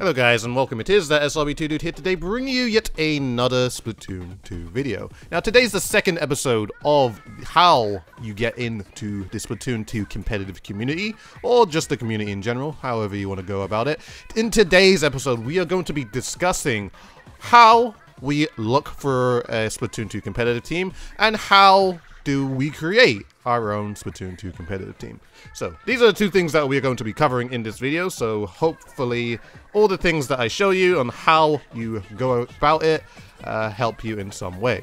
Hello guys and welcome, it is ThatSrb2DUDE here today bringing you yet another Splatoon 2 video. Now today's the second episode of how you get into the Splatoon 2 competitive community, or just the community in general, however you want to go about it. In today's episode we are going to be discussing how we look for a Splatoon 2 competitive team and how do we create our own Splatoon 2 competitive team. So these are the two things that we are going to be covering in this video, so hopefully all the things that I show you on how you go about it help you in some way.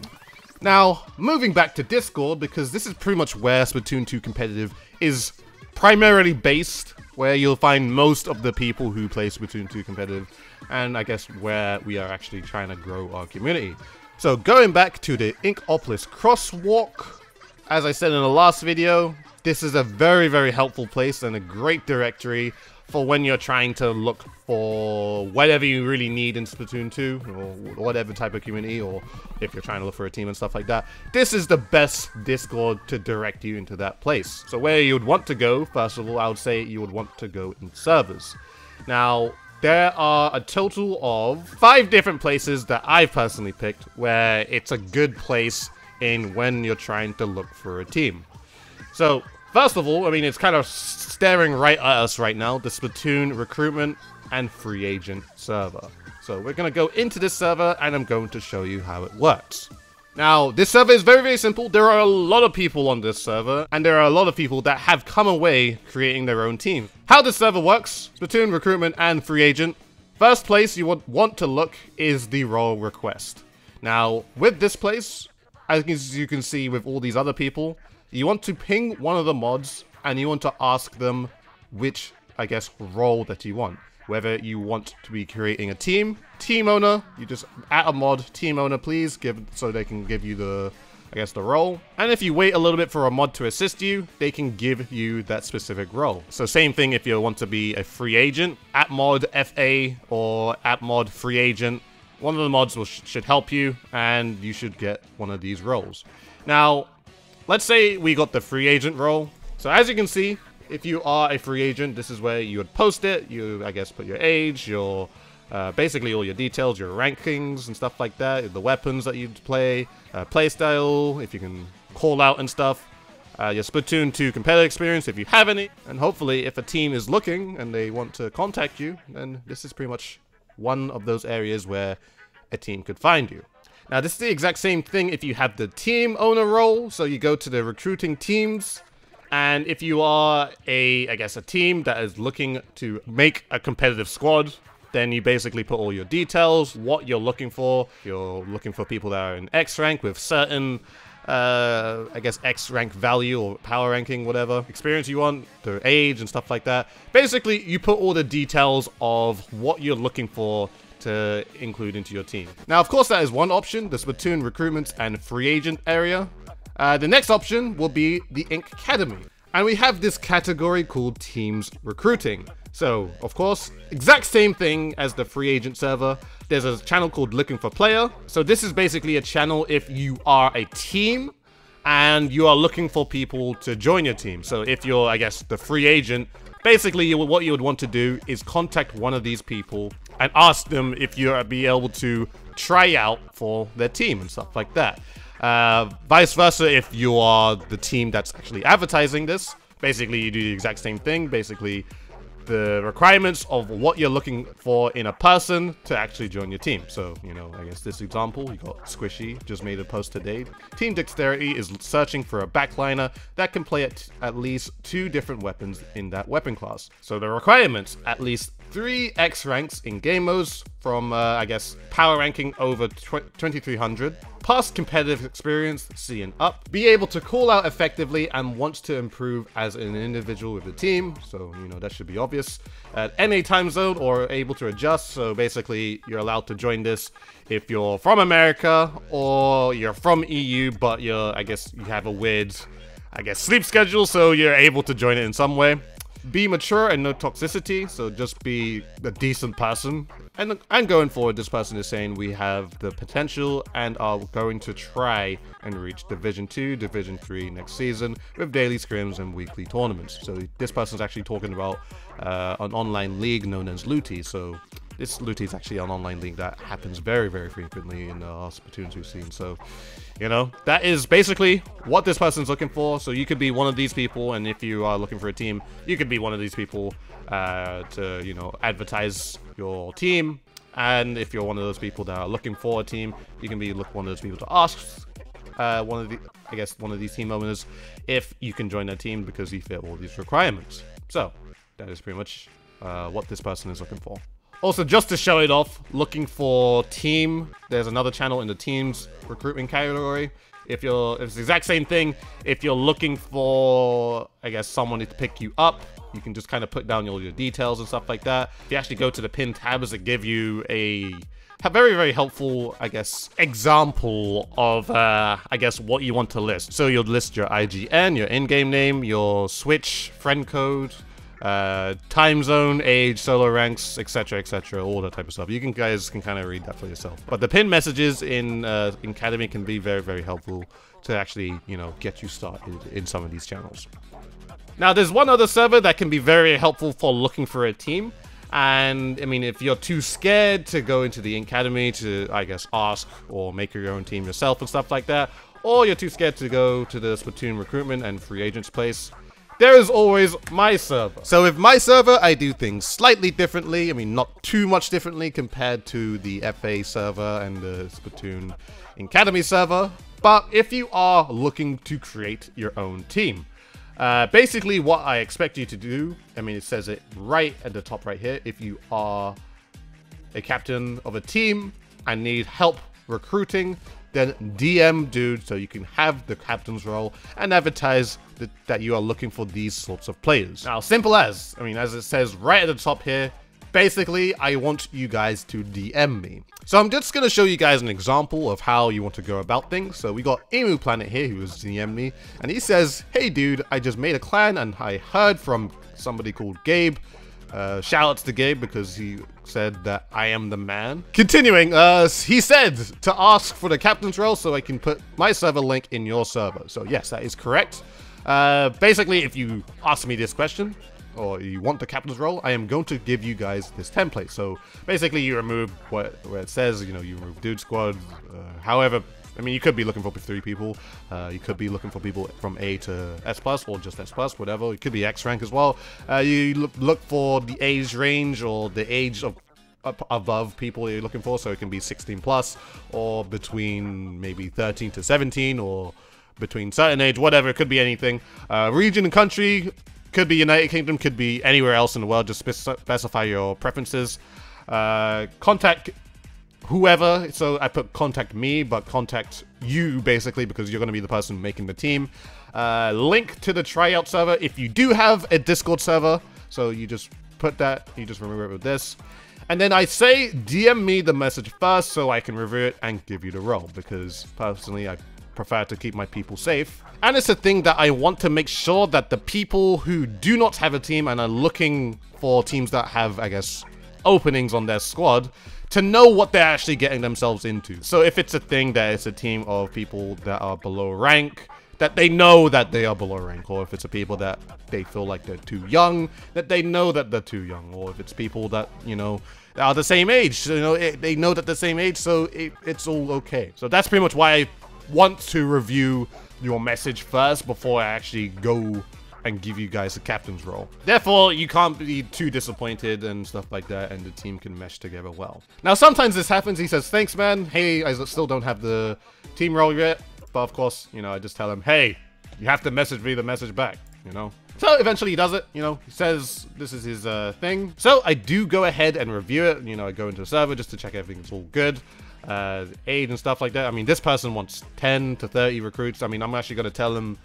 Now, moving back to Discord, because this is pretty much where Splatoon 2 competitive is primarily based, where you'll find most of the people who play Splatoon 2 competitive, and I guess where we are actually trying to grow our community. So going back to the Inkopolis Crosswalk, as I said in the last video, this is a very helpful place and a great directory for when you're trying to look for whatever you really need in Splatoon 2, or whatever type of community, or if you're trying to look for a team and stuff like that. This is the best Discord to direct you into that place. So where you would want to go, first of all, I would say you would want to go in servers. Now, there are a total of 5 different places that I've personally picked where it's a good place in when you're trying to look for a team. So, first of all, I mean, it's kind of staring right at us right now, the Splatoon recruitment and free agent server. So we're going to go into this server and I'm going to show you how it works. Now, this server is very simple. There are a lot of people on this server, and there are a lot of people that have come away creating their own team. How this server works, Splatoon recruitment and free agent. First place you would want to look is the role request. Now, with this place, as you can see with all these other people, you want to ping one of the mods and you want to ask them which, I guess, role that you want. Whether you want to be creating a team owner, you just add a mod, team owner please, so they can give you the, I guess, the role. And if you wait a little bit for a mod to assist you, they can give you that specific role. So same thing if you want to be a free agent, at mod FA or at mod free agent. One of the mods should help you, and you should get one of these roles. Now, let's say we got the free agent role. So as you can see, if you are a free agent, this is where you would post it. You, I guess, put your age, your basically all your details, your rankings and stuff like that, the weapons that you'd play, playstyle, if you can call out and stuff, your Splatoon 2 competitive experience if you have any, and hopefully if a team is looking and they want to contact you, then this is pretty much one of those areas where a team could find you. Now this is the exact same thing if you have the team owner role, so you go to the recruiting teams, and if you are I guess a team that is looking to make a competitive squad, then you basically put all your details, what you're looking for. If you're looking for people that are in X rank with certain I guess X rank value or power ranking, whatever experience you want, their age and stuff like that. Basically, you put all the details of what you're looking for to include into your team. Now, of course, that is one option, the Splatoon recruitment and free agent area. The next option will be the Inkademy. And we have this category called Teams Recruiting. So, of course, exact same thing as the free agent server. There's a channel called Looking for Player. So this is basically a channel if you are a team and you are looking for people to join your team. So if you're, I guess, the free agent, basically what you would want to do is contact one of these people and ask them if you'll be able to try out for their team and stuff like that. Vice versa, if you are the team that's actually advertising this, basically you do the exact same thing. Basically, the requirements of what you're looking for in a person to actually join your team. So, you know, I guess this example, you got Squishy, just made a post today. Team Dexterity is searching for a backliner that can play at least 2 different weapons in that weapon class. So the requirements, at least 3 X ranks in game modes from, I guess, power ranking over 2300, past competitive experience, C and up, be able to call out effectively and wants to improve as an individual with the team, so, you know, that should be obvious, at any time zone or able to adjust, so basically you're allowed to join this if you're from America or you're from EU, but I guess you have a weird, I guess, sleep schedule, so you're able to join it in some way. Be mature and no toxicity, so just be a decent person. And going forward, this person is saying we have the potential and are going to try and reach Division 2, Division 3 next season with daily scrims and weekly tournaments. So this person's actually talking about an online league known as Looty. So This Looty is actually an online league that happens very, very frequently in Splatoons we've seen. So, you know, that is basically what this person's looking for. So you could be one of these people, and if you are looking for a team, you could be one of these people to, you know, advertise your team. And if you're one of those people that are looking for a team, you can be one of those people to ask one of these team owners if you can join their team because you fit all these requirements. So that is pretty much what this person is looking for. Also, just to show it off, looking for team, there's another channel in the teams recruitment category. If it's the exact same thing. If you're looking for, I guess, someone to pick you up, you can just kind of put down all your details and stuff like that. If you actually go to the pin tabs, it give you a very, very helpful, I guess, example of, I guess, what you want to list. So you'll list your IGN, your in-game name, your Switch, friend code, time zone, age, solo ranks, etc, all that type of stuff. You guys can kind of read that for yourself. But the pin messages in Inkademy can be very, very helpful to actually, you know, get you started in some of these channels. Now, there's one other server that can be very helpful for looking for a team. And, I mean, if you're too scared to go into the Inkademy to, I guess, ask or make your own team yourself and stuff like that, or you're too scared to go to the Splatoon recruitment and free agents place, there is always my server. So with my server, I do things slightly differently. I mean, not too much differently compared to the FA server and the Splatoon Inkademy server. But if you are looking to create your own team, basically what I expect you to do, I mean, it says it right at the top right here. If you are a captain of a team and need help recruiting, then DM Dude so you can have the captain's role and advertise that you are looking for these sorts of players. Now, simple as, I mean, as it says right at the top here, basically, I want you guys to DM me. So I'm just going to show you guys an example of how you want to go about things. So we got Emu Planet here who has DM'd me, and he says, "Hey dude, I just made a clan and I heard from somebody called Gabe. Shout outs to Gabe because he said that I am the man." Continuing, he said to ask for the captain's role so I can put my server link in your server. So yes, that is correct. Basically, if you ask me this question, or you want the captain's role, I am going to give you guys this template. So basically you remove where it says, you know, you remove dude squad, however, I mean, you could be looking for 3 people, you could be looking for people from A to S+, or just S+, whatever, it could be X rank as well. You look for the age range, or the age of above people you're looking for, so it can be 16+, or between maybe 13 to 17, or between certain age, whatever, it could be anything. Region and country, could be United Kingdom, could be anywhere else in the world, just specify your preferences. Contact whoever, so I put contact me, but contact you basically because you're going to be the person making the team. Link to the tryout server if you do have a Discord server, so you just put that, you just remove it with this. And then I say DM me the message first so I can review it and give you the role, because personally I prefer to keep my people safe. And it's a thing that I want to make sure that the people who do not have a team and are looking for teams that have, I guess, openings on their squad, to know what they're actually getting themselves into. So if it's a thing that it's a team of people that are below rank, that they know that they are below rank, or if it's a people that they feel like they're too young, that they know that they're too young, or if it's people that, you know, are the same age, you know, they know that they're the same age, so it's all okay. So that's pretty much why I want to review your message first before I actually go and give you guys a captain's role. Therefore, you can't be too disappointed and stuff like that, and the team can mesh together well. Now, sometimes this happens. He says, "Thanks, man. Hey, I still don't have the team role yet." But of course, you know, I just tell him, "Hey, you have to message me the message back," you know? So eventually he does it, you know, he says this is his thing. So I do go ahead and review it. You know, I go into the server just to check everything's all good. Aid and stuff like that. I mean, this person wants 10 to 30 recruits. I mean, I'm actually going to tell him,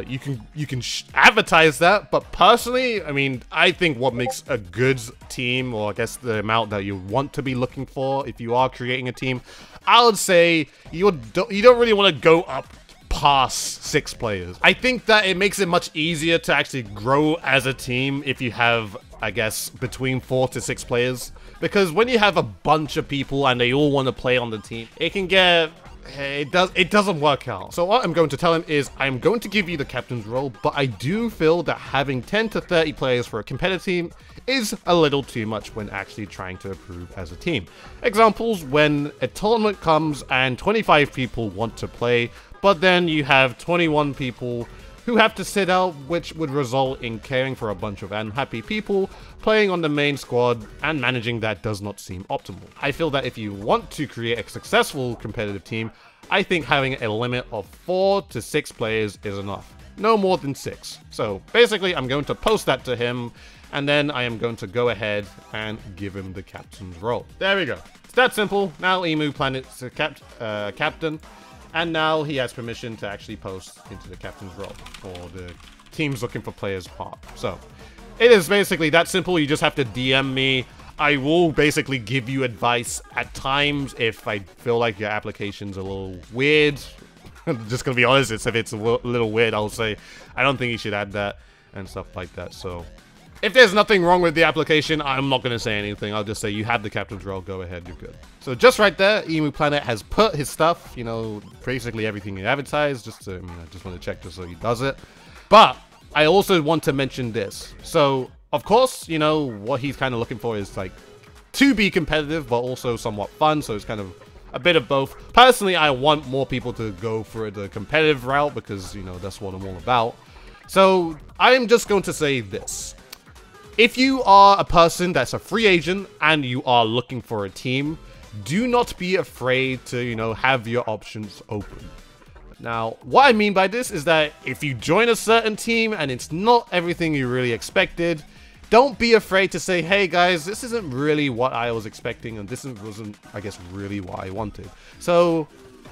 you can advertise that, but personally, I mean, I think what makes a good team, or I guess the amount that you want to be looking for if you are creating a team, I would say you don't really want to go up past 6 players. I think that it makes it much easier to actually grow as a team if you have, I guess, between 4 to 6 players. Because when you have a bunch of people and they all want to play on the team, it can get it doesn't work out. So what I'm going to tell him is I'm going to give you the captain's role, but I do feel that having 10 to 30 players for a competitive team is a little too much when actually trying to improve as a team. Examples: when a tournament comes and 25 people want to play, but then you have 21 people who have to sit out, which would result in caring for a bunch of unhappy people playing on the main squad, and managing that does not seem optimal. I feel that if you want to create a successful competitive team, I think having a limit of 4 to 6 players is enough. No more than 6. So basically, I'm going to post that to him, and then I am going to go ahead and give him the captain's role. There we go. It's that simple. Now Emu Planet's a captain. And now he has permission to actually post into the captain's role, or the team's looking for players part. So, it is basically that simple. You just have to DM me. I will basically give you advice at times if I feel like your application's a little weird. I'm just gonna be honest, if it's a little weird, I'll say, I don't think you should add that, and stuff like that. So, if there's nothing wrong with the application, I'm not going to say anything. I'll just say you have the captain's role, go ahead, you're good. So just right there, Emu Planet has put his stuff, you know, basically everything he advertised, just to, I just want to check just so he does it. But I also want to mention this. So, of course, you know, what he's kind of looking for is like to be competitive, but also somewhat fun. So it's kind of a bit of both. Personally, I want more people to go for the competitive route because, you know, that's what I'm all about. So I'm just going to say this. If you are a person that's a free agent and you are looking for a team, do not be afraid to, you know, have your options open. Now, what I mean by this is that if you join a certain team and it's not everything you really expected, don't be afraid to say, hey guys, this isn't really what I was expecting and this wasn't, I guess, really what I wanted. So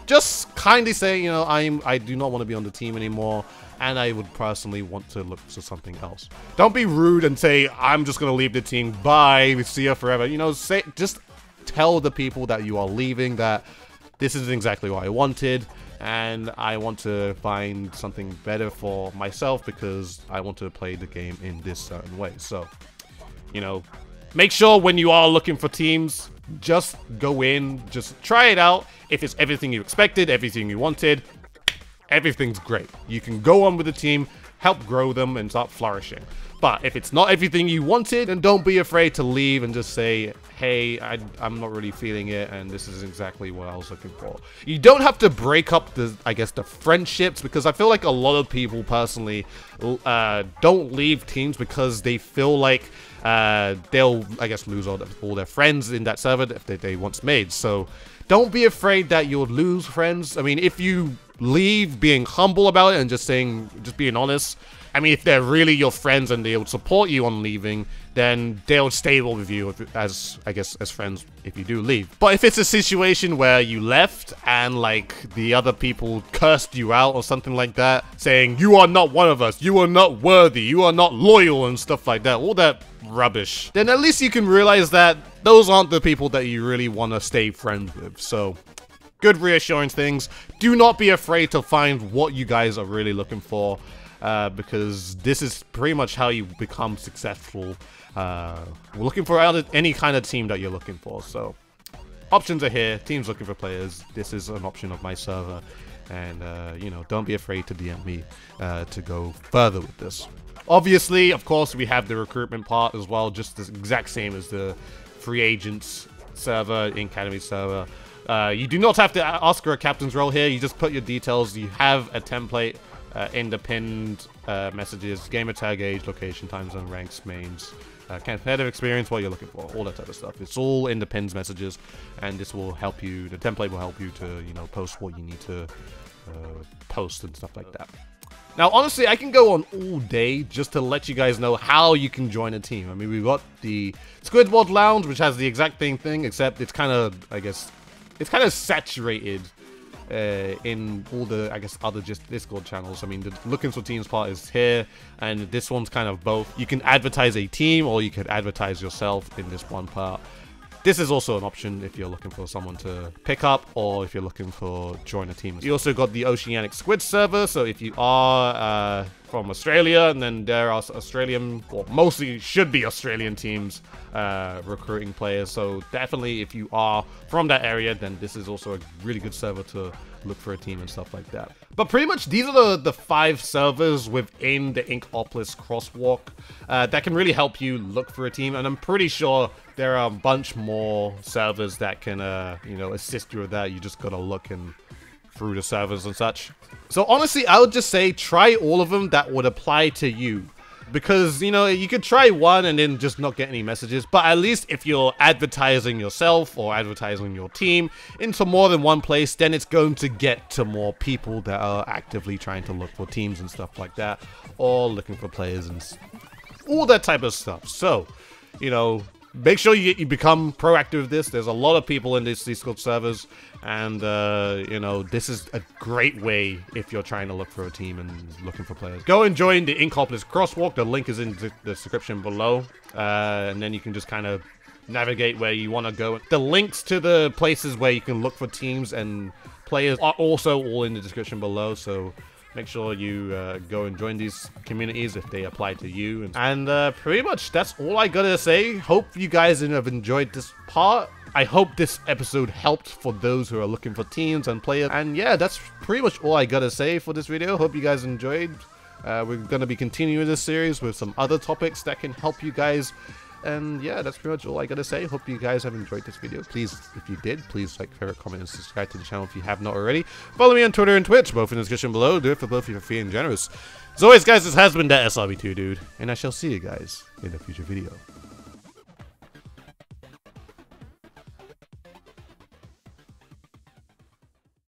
just kindly say, you know, I do not want to be on the team anymore, and I would personally want to look for something else. Don't be rude and say, I'm just going to leave the team, bye, see you forever. You know, just tell the people that you are leaving that this isn't exactly what I wanted, and I want to find something better for myself because I want to play the game in this certain way. So, you know, make sure when you are looking for teams, just go in, just try it out. If it's everything you expected, everything you wanted, everything's great. You can go on with the team, help grow them, and start flourishing. But if it's not everything you wanted, then don't be afraid to leave and just say, hey, I'm not really feeling it, and this is exactly what I was looking for. You don't have to break up the, I guess, the friendships, because I feel like a lot of people personally don't leave teams because they feel like they'll, I guess, lose all their friends in that server that they once made. So don't be afraid that you'll lose friends. I mean, if you leave being humble about it and just being honest, I mean, if they're really your friends and they'll support you on leaving, then they'll stay with you as, I guess, as friends if you do leave. But if it's a situation where you left and, like, the other people cursed you out or something like that, saying, you are not one of us, you are not worthy, you are not loyal and stuff like that, all that rubbish, then at least you can realize that those aren't the people that you really want to stay friends with. So, good reassuring things. Do not be afraid to find what you guys are really looking for. Because this is pretty much how you become successful. We're looking for any kind of team that you're looking for. So, options are here. Teams looking for players. This is an option of my server. And, you know, don't be afraid to DM me to go further with this. Obviously, of course, we have the recruitment part as well. Just the exact same as the free agents server, Inkademy server. You do not have to ask for a captain's role here. You just put your details. You have a template. In the pinned messages, gamer tag, age, location, time zone, ranks, mains, competitive experience, what you're looking for, all that type of stuff. It's all in the pinned messages, and this will help you, the template will help you to, you know, post what you need to post and stuff like that. Now, honestly, I can go on all day just to let you guys know how you can join a team. I mean, we've got the Squidward Lounge, which has the exact same thing, except it's kind of, I guess, it's kind of saturated in all the, I guess, other just Discord channels. I mean, the looking for teams part is here, and this one's kind of both. You can advertise a team, or you could advertise yourself in this one part. This is also an option if you're looking for someone to pick up, or if you're looking for join a team. You also got the Oceanic Squid server, so if you are from Australia, and then there are Australian, or mostly should be Australian teams recruiting players. So definitely, if you are from that area, then this is also a really good server to look for a team and stuff like that. But pretty much these are the 5 servers within the Inkopolis Crosswalk that can really help you look for a team, and I'm pretty sure there are a bunch more servers that can you know, assist you with that. You just gotta look through the servers and such. So honestly, I would just say try all of them that would apply to you. Because, you know, you could try one and then just not get any messages, but at least if you're advertising yourself or advertising your team into more than one place, then it's going to get to more people that are actively trying to look for teams and stuff like that, or looking for players and all that type of stuff. So, you know, make sure you become proactive with this. There's a lot of people in these Discord servers, and you know, this is a great way if you're trying to look for a team and looking for players. Go and join the Inkopolis Crosswalk. The link is in the description below, and then you can just kind of navigate where you want to go. The links to the places where you can look for teams and players are also all in the description below, so make sure you go and join these communities if they apply to you. And pretty much that's all I gotta say. Hope you guys have enjoyed this part. I hope this episode helped for those who are looking for teams and players. And yeah, that's pretty much all I gotta say for this video. Hope you guys enjoyed. We're gonna be continuing this series with some other topics that can help you guys. And yeah, that's pretty much all I gotta say. Hope you guys have enjoyed this video. Please, if you did, please like, favorite, comment, and subscribe to the channel if you have not already. Follow me on Twitter and Twitch, both in the description below. Do it for both if you're free and generous. As always, guys, this has been ThatSrb2DUDE, and I shall see you guys in a future video.